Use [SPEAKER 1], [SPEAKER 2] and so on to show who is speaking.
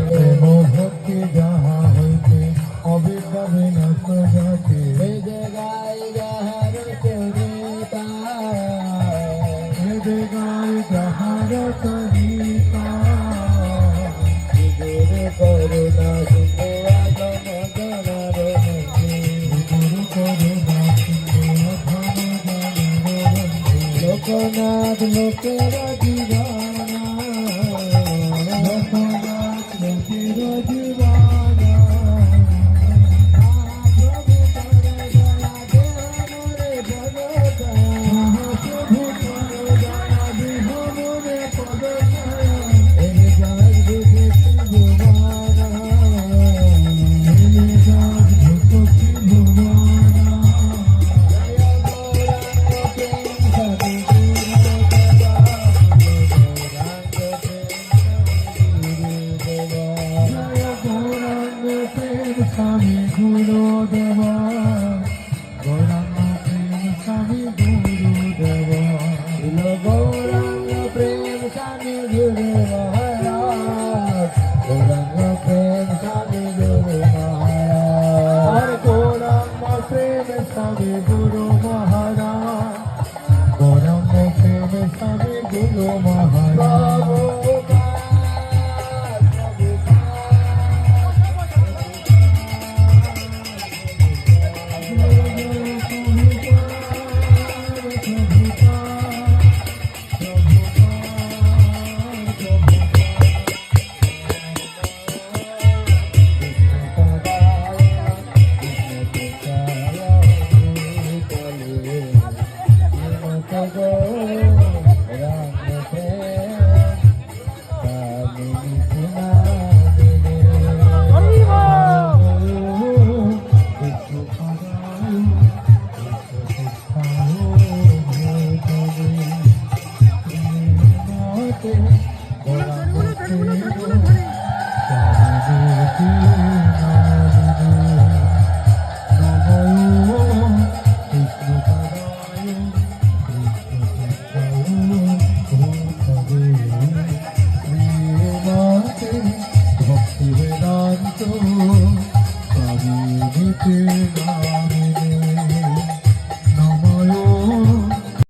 [SPEAKER 1] প্রেম ভক্তি যাহা হইতে অবিভাবে নাচ যাতে বেদে গাই যাহার কবিতা বেদে গাই যাহার কবিতা গুরু করুণা সিন্ধু আধম জনার গুরু করুণা সিন্ধু আধম জনার লোকনাথ লোকের জীবনা লোকনাথ লোকের জীবনা প্রভু করে দয়া দেহ মোরে ভগতা প্রভু করে দয়া দেহ মোরে ভগতা এই জয় ভক্তি ভুবনা এই জয় ভক্তি ভুবনা Swami Guru Deva, Gauranga Prem Swami Guru Deva, Gauranga Prem Swami Guru Maharaj, Gauranga Prem Swami Guru Maharaj, Gauranga Prem Swami Guru Maharaj, Gauranga Prem Swami Guru Maharaj. Thank you.